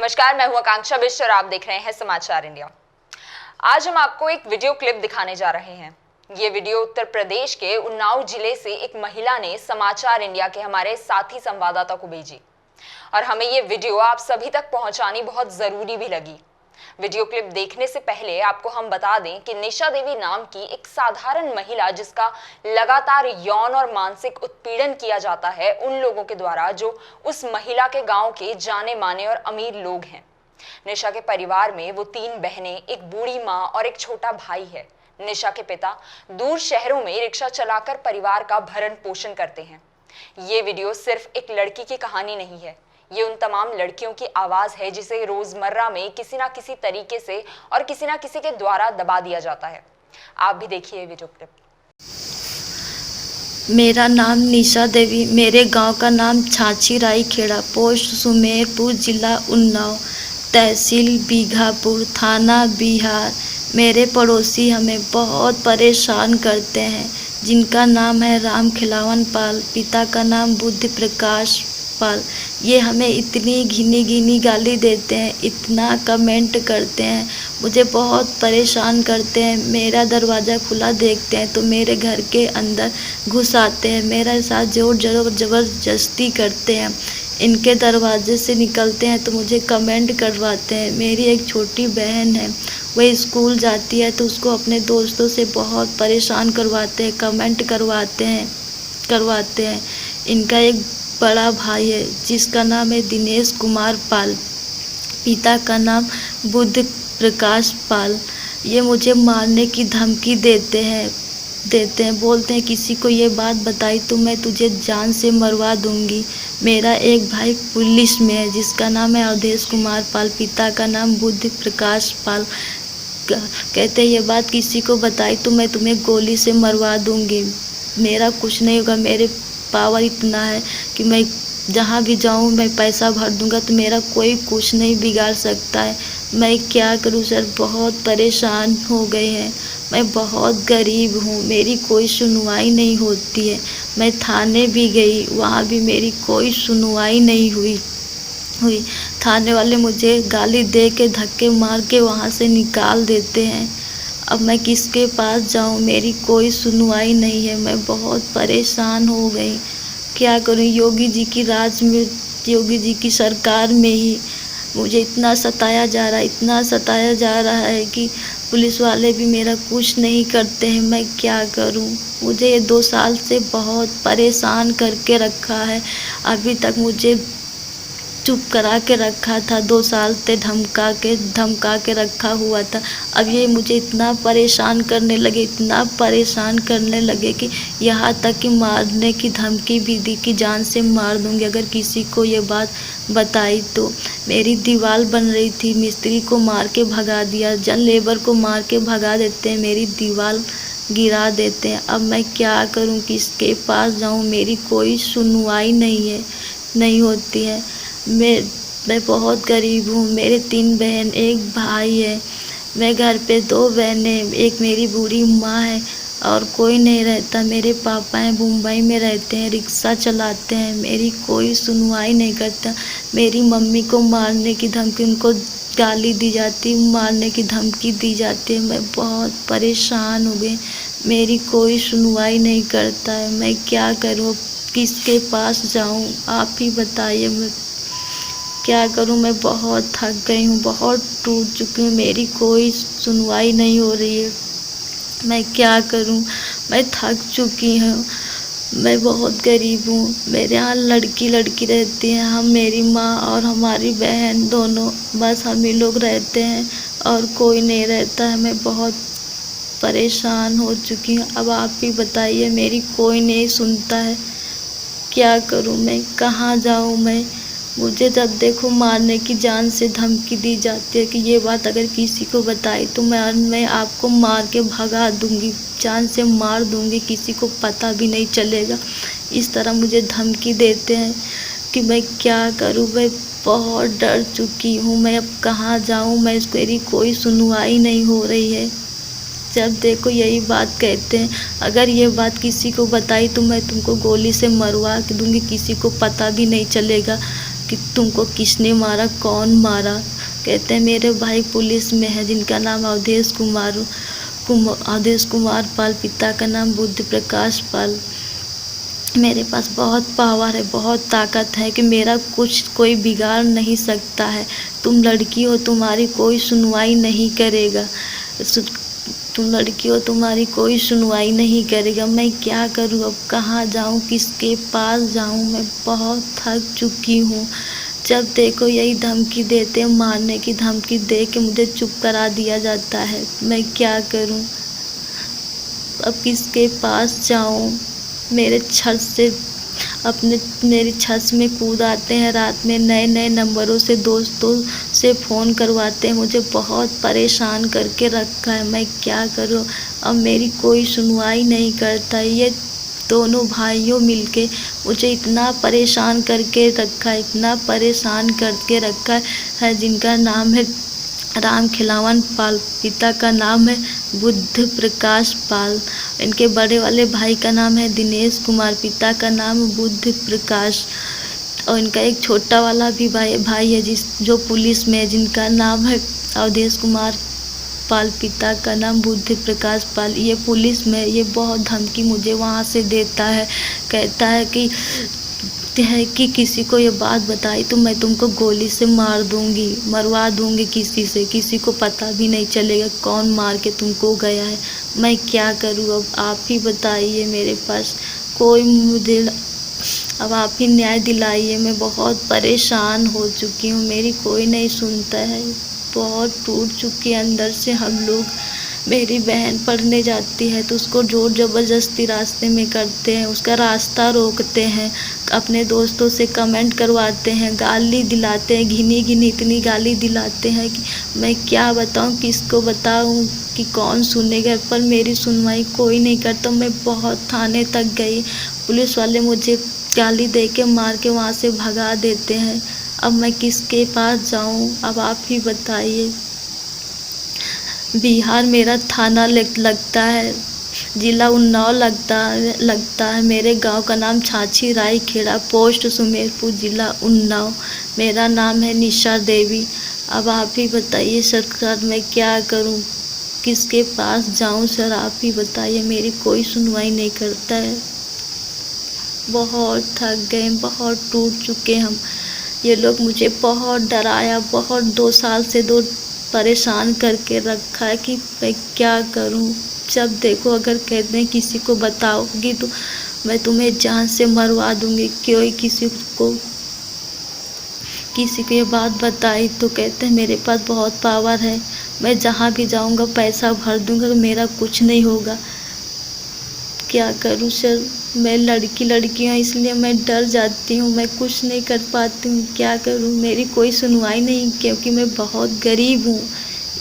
नमस्कार, मैं हूं आकांक्षा बिष्ट और आप देख रहे हैं समाचार इंडिया। आज हम आपको एक वीडियो क्लिप दिखाने जा रहे हैं। ये वीडियो उत्तर प्रदेश के उन्नाव जिले से एक महिला ने समाचार इंडिया के हमारे साथी संवाददाता को भेजी और हमें ये वीडियो आप सभी तक पहुंचानी बहुत जरूरी भी लगी। वीडियो क्लिप देखने से पहले आपको हम बता दें कि निशा देवी नाम की एक साधारण महिला जिसका लगातार यौन और मानसिक उत्पीड़न किया जाता है उन लोगों के द्वारा जो उस महिला के गांव के जाने माने और अमीर लोग हैं। निशा के परिवार में वो 3 बहनें, एक बूढ़ी माँ और एक छोटा भाई है। निशा के पिता दूर शहरों में रिक्शा चलाकर परिवार का भरण पोषण करते हैं। ये वीडियो सिर्फ एक लड़की की कहानी नहीं है, ये उन तमाम लड़कियों की आवाज है जिसे रोजमर्रा में किसी ना किसी तरीके से और किसी ना किसी के द्वारा दबा दिया जाता है। आप भी देखिए वीडियो क्लिप। मेरा नाम निशा देवी, मेरे गांव का नाम छाछी राई खेड़ा, पोस्ट सुमेरपुर, जिला उन्नाव, तहसील बीघापुर, थाना बिहार। मेरे पड़ोसी हमें बहुत परेशान करते हैं, जिनका नाम है राम खिलावन पाल, पिता का नाम बुद्ध प्रकाश पाल। ये हमें इतनी घिनी गाली देते हैं, इतना कमेंट करते हैं, मुझे बहुत परेशान करते हैं। मेरा दरवाज़ा खुला देखते हैं तो मेरे घर के अंदर घुस आते हैं, मेरे साथ जोर ज़बरदस्ती करते हैं। इनके दरवाजे से निकलते हैं तो मुझे कमेंट करवाते हैं। मेरी एक छोटी बहन है, वह स्कूल जाती है तो उसको अपने दोस्तों से बहुत परेशान करवाते हैं, कमेंट करवाते हैं। इनका एक बड़ा भाई है जिसका नाम है दिनेश कुमार पाल, पिता का नाम बुद्ध प्रकाश पाल। ये मुझे मारने की धमकी देते हैं, बोलते हैं किसी को ये बात बताई तो मैं तुझे जान से मरवा दूंगी। मेरा एक भाई पुलिस में है जिसका नाम है अवधेश कुमार पाल, पिता का नाम बुद्ध प्रकाश पाल। कहते हैं ये बात किसी को बताई तो मैं तुम्हें गोली से मरवा दूंगी। मेरा कुछ नहीं होगा, मेरे पावर इतना है कि मैं जहाँ भी जाऊँ मैं पैसा भर दूंगा तो मेरा कोई कुछ नहीं बिगाड़ सकता है। मैं क्या करूँ सर, बहुत परेशान हो गए हैं। मैं बहुत गरीब हूँ, मेरी कोई सुनवाई नहीं होती है। मैं थाने भी गई, वहाँ भी मेरी कोई सुनवाई नहीं हुई। थाने वाले मुझे गाली दे के धक्के मार के वहाँ से निकाल देते हैं। अब मैं किसके पास जाऊं, मेरी कोई सुनवाई नहीं है। मैं बहुत परेशान हो गई, क्या करूं। योगी जी की राज में, योगी जी की सरकार में ही मुझे इतना सताया जा रहा है कि पुलिस वाले भी मेरा कुछ नहीं करते हैं। मैं क्या करूं। मुझे ये 2 साल से बहुत परेशान करके रखा है। अभी तक मुझे चुप करा के रखा था, 2 साल से धमका के रखा हुआ था। अब ये मुझे इतना परेशान करने लगे कि यहाँ तक कि मारने की धमकी भी दी कि जान से मार दूंगी अगर किसी को ये बात बताई तो। मेरी दीवार बन रही थी, मिस्त्री को मार के भगा दिया, जन लेबर को मार के भगा देते हैं, मेरी दीवार गिरा देते हैं। अब मैं क्या करूं, किसके पास जाऊं, मेरी कोई सुनवाई नहीं होती है। मैं बहुत गरीब हूँ, मेरे 3 बहन, एक भाई है। मैं घर पे 2 बहनें, एक मेरी बूढ़ी माँ है और कोई नहीं रहता। मेरे पापा हैं, मुंबई में रहते हैं, रिक्शा चलाते हैं, मेरी कोई सुनवाई नहीं करता। मेरी मम्मी को मारने की धमकी, उनको गाली दी जाती, मारने की धमकी दी जाती है। मैं बहुत परेशान हो गई, मेरी कोई सुनवाई नहीं करता है। मैं क्या करूँ, किसके पास जाऊँ, आप ही बताइए। मैं क्या करूं, मैं बहुत थक गई हूं, बहुत टूट चुकी हूं, मेरी कोई सुनवाई नहीं हो रही है। मैं क्या करूं, मैं थक चुकी हूं। मैं बहुत गरीब हूं, मेरे यहाँ लड़की रहती हैं। हम, मेरी माँ और हमारी बहन दोनों, बस हम ही लोग रहते हैं और कोई नहीं रहता है। मैं बहुत परेशान हो चुकी हूँ। अब आप ही बताइए, मेरी कोई नहीं सुनता है। क्या करूं मैं, कहाँ जाऊं मैं। मुझे जब देखो मारने की, जान से धमकी दी जाती है कि ये बात अगर किसी को बताई तो मैं आपको मार के भगा दूंगी, जान से मार दूंगी, किसी को पता भी नहीं चलेगा। इस तरह मुझे धमकी देते हैं कि मैं क्या करूं। मैं बहुत डर चुकी हूं, मैं अब कहाँ जाऊं। मेरी कोई सुनवाई नहीं हो रही है। जब देखो यही बात कहते हैं, अगर ये बात किसी को बताई तो मैं तुमको गोली से मरवा दूंगी, किसी को पता भी नहीं चलेगा। कि तुमको किसने मारा, कौन मारा। कहते हैं मेरे भाई पुलिस में है जिनका नाम अवधेश कुमार पाल, पिता का नाम बुद्ध प्रकाश पाल। मेरे पास बहुत पावर है, बहुत ताकत है कि मेरा कुछ कोई बिगाड़ नहीं सकता है। तुम लड़की हो, तुम्हारी कोई सुनवाई नहीं करेगा। तुम लड़की हो, तुम्हारी कोई सुनवाई नहीं करेगा। मैं क्या करूं अब, कहाँ जाऊं, किसके पास जाऊं। मैं बहुत थक चुकी हूँ। जब देखो यही धमकी देते हैं, मारने की धमकी दे के मुझे चुप करा दिया जाता है। मैं क्या करूं अब, किसके पास जाऊं। मेरी छत में कूद आते हैं रात में, नए नए नंबरों से दोस्तों से फ़ोन करवाते हैं। मुझे बहुत परेशान करके रखा है। मैं क्या करूं अब, मेरी कोई सुनवाई नहीं करता। ये दोनों भाइयों मिलके मुझे इतना परेशान करके रखा है, इतना परेशान करके रखा है। जिनका नाम है राम खिलावन पाल, पिता का नाम है बुद्ध प्रकाश पाल। इनके बड़े वाले भाई का नाम है दिनेश कुमार, पिता का नाम बुद्ध प्रकाश। और इनका एक छोटा वाला भी भाई है जो पुलिस में है, जिनका नाम है अवधेश कुमार पाल, पिता का नाम बुद्ध प्रकाश पाल। ये पुलिस में, ये बहुत धमकी मुझे वहाँ से देता है। कहता है कि किसी को ये बात बताई तो मैं तुमको गोली से मार दूंगी, मरवा दूंगी किसी को पता भी नहीं चलेगा कौन मार के तुमको गया है। मैं क्या करूं अब, आप ही बताइए। मेरे पास कोई मुझे अब आप ही न्याय दिलाइए। मैं बहुत परेशान हो चुकी हूँ, मेरी कोई नहीं सुनता है। बहुत टूट चुकी है अंदर से हम लोग। मेरी बहन पढ़ने जाती है तो उसको जोर ज़बरदस्ती रास्ते में करते हैं, उसका रास्ता रोकते हैं, अपने दोस्तों से कमेंट करवाते हैं, गाली दिलाते हैं, घिनी इतनी गाली दिलाते हैं कि मैं क्या बताऊं, किसको बताऊं कि कौन सुनेगा। पर मेरी सुनवाई कोई नहीं करता। मैं बहुत थाने तक गई, पुलिस वाले मुझे गाली दे के मार के वहाँ से भगा देते हैं। अब मैं किसके पास जाऊं, अब आप ही बताइए। बिहार मेरा थाना लगता है, जिला उन्नाव लगता है। मेरे गांव का नाम छाछी राई खेड़ा, पोस्ट सुमेरपुर, जिला उन्नाव। मेरा नाम है निशा देवी। अब आप ही बताइए सरकार, मैं क्या करूं, किसके पास जाऊं सर, आप ही बताइए। मेरी कोई सुनवाई नहीं करता है। बहुत थक गए, बहुत टूट चुके हम। ये लोग मुझे बहुत डराया, बहुत 2 साल से परेशान करके रखा है कि मैं क्या करूं। जब देखो अगर कहते हैं किसी को बताओगी तो मैं तुम्हें जान से मरवा दूंगी। क्यों किसी को ये बात बताई तो कहते हैं मेरे पास बहुत पावर है, मैं जहां भी जाऊंगा पैसा भर दूंगा, मेरा कुछ नहीं होगा। क्या करूं सर, मैं लड़की हूँ इसलिए मैं डर जाती हूँ, मैं कुछ नहीं कर पाती हूँ। क्या करूँ, मेरी कोई सुनवाई नहीं, क्योंकि मैं बहुत गरीब हूँ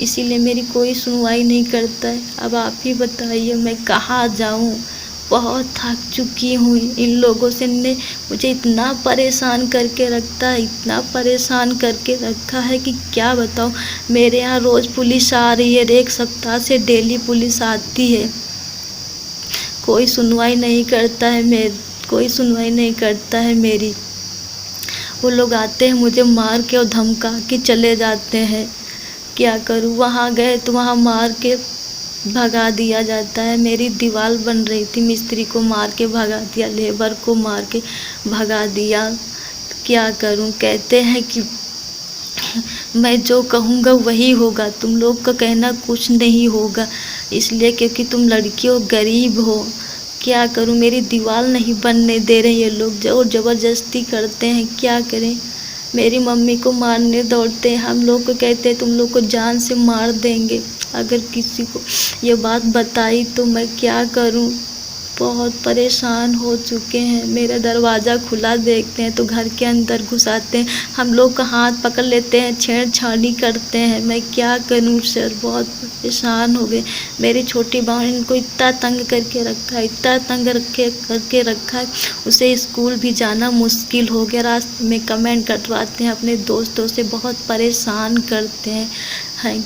इसीलिए मेरी कोई सुनवाई नहीं करता है। अब आप ही बताइए मैं कहाँ जाऊँ। बहुत थक चुकी हूँ इन लोगों से, ने मुझे इतना परेशान करके रखता है, इतना परेशान करके रखा है कि क्या बताऊँ। मेरे यहाँ रोज़ पुलिस आ रही है, 1 सप्ताह से डेली पुलिस आती है, कोई सुनवाई नहीं करता है मेरी। वो लोग आते हैं मुझे मार के और धमका के चले जाते हैं। क्या करूँ, वहाँ गए तो वहाँ मार के भगा दिया जाता है। मेरी दीवार बन रही थी, मिस्त्री को मार के भगा दिया, लेबर को मार के भगा दिया। क्या करूँ, कहते हैं कि मैं जो कहूँगा वही होगा, तुम लोग का कहना कुछ नहीं होगा, इसलिए क्योंकि तुम लड़की हो, गरीब हो। क्या करूं, मेरी दीवार नहीं बनने दे रहे ये लोग, जोर ज़बरदस्ती करते हैं। क्या करें, मेरी मम्मी को मारने दौड़ते हैं, हम लोग को कहते हैं तुम लोग को जान से मार देंगे अगर किसी को ये बात बताई तो। मैं क्या करूं, बहुत परेशान हो चुके हैं। मेरा दरवाज़ा खुला देखते हैं तो घर के अंदर घुसाते हैं, हम लोग का हाथ पकड़ लेते हैं, छेड़छाड़ी करते हैं। मैं क्या करूं सर, बहुत परेशान हो गए। मेरी छोटी बहन को इतना तंग करके रखा है, उसे स्कूल भी जाना मुश्किल हो गया। रास्ते में कमेंट कटवाते हैं अपने दोस्तों से, बहुत परेशान करते हैं।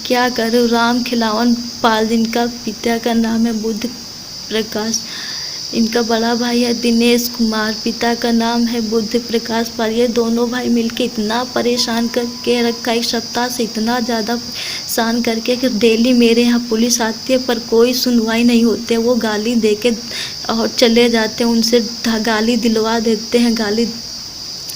क्या करूं, राम खिलावन पाल, जिनका पिता का नाम है बुद्ध प्रकाश, इनका बड़ा भाई है दिनेश कुमार, पिता का नाम है बुद्ध प्रकाश पाल। ये दोनों भाई मिलके इतना परेशान करके रखा, एक सप्ताह से इतना ज़्यादा परेशान करके कि डेली मेरे यहाँ पुलिस आती है पर कोई सुनवाई नहीं होती है। वो गाली दे के और चले जाते हैं, उनसे गाली दिलवा देते हैं, गाली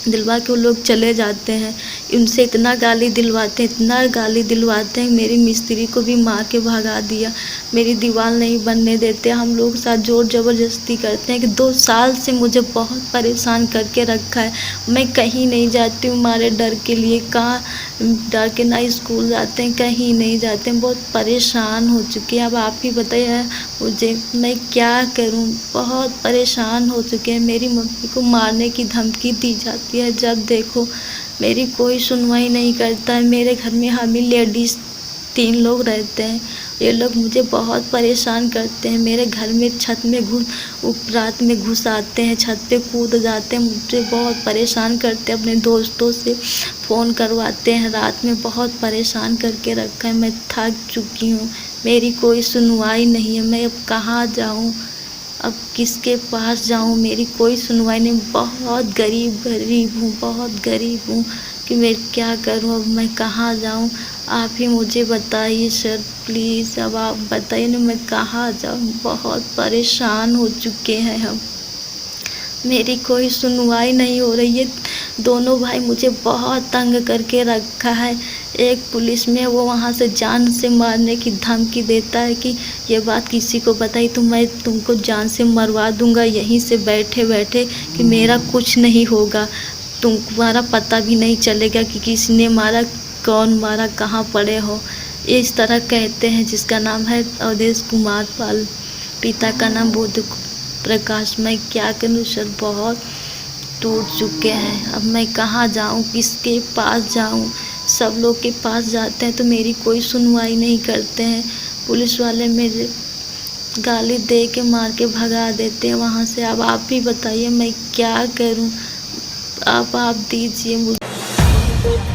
दिलवा के वो लोग चले जाते हैं। उनसे इतना गाली दिलवाते हैं, इतना गाली दिलवाते हैं, मेरी मिस्त्री को भी मार के भगा दिया, मेरी दीवार नहीं बनने देते, हम लोग साथ जोर ज़बरदस्ती करते हैं कि 2 साल से मुझे बहुत परेशान करके रखा है। मैं कहीं नहीं जाती हूँ हमारे डर के लिए, कहाँ डर के ना स्कूल जाते हैं, कहीं नहीं जाते हैं, बहुत परेशान हो चुकी है। अब आप ही बताइए मुझे मैं क्या करूँ, बहुत परेशान हो चुके हैं। मेरी मम्मी को मारने की धमकी दी जाती है, जब देखो मेरी कोई सुनवाई नहीं करता है। मेरे घर में हम ही लेडीज़ 3 लोग रहते हैं, ये लोग मुझे बहुत परेशान करते हैं। मेरे घर में छत में रात में घुस आते हैं, छत पे कूद जाते हैं, मुझे बहुत परेशान करते हैं। अपने दोस्तों से फ़ोन करवाते हैं, रात में बहुत परेशान करके रखा है। मैं थक चुकी हूँ, मेरी कोई सुनवाई नहीं है। मैं अब कहाँ जाऊँ, अब किसके पास जाऊँ, मेरी कोई सुनवाई नहीं। बहुत गरीब हूँ, बहुत गरीब हूँ कि मैं क्या करूँ, अब मैं कहाँ जाऊँ। आप ही मुझे बताइए सर प्लीज़, अब आप बताइए ना मैं कहाँ जाऊँ। बहुत परेशान हो चुके हैं हम, मेरी कोई सुनवाई नहीं हो रही है। दोनों भाई मुझे बहुत तंग करके रखा है। एक पुलिस में, वो वहाँ से जान से मारने की धमकी देता है कि ये बात किसी को बताई तो मैं तुमको जान से मरवा दूंगा यहीं से बैठे बैठे, कि मेरा कुछ नहीं होगा, तुम्हारा पता भी नहीं चलेगा कि किसने मारा, कौन मारा, कहाँ पड़े हो, इस तरह कहते हैं। जिसका नाम है अवधेश कुमार पाल, पिता का नाम बुद्ध प्रकाश। मैं क्या करूँ सर, बहुत टूट चुके हैं। अब मैं कहाँ जाऊँ, किसके पास जाऊँ। सब लोग के पास जाते हैं तो मेरी कोई सुनवाई नहीं करते हैं। पुलिस वाले मेरे गाली दे के मार के भगा देते हैं वहाँ से। अब आप ही बताइए मैं क्या करूँ, आप दीजिए मुझे।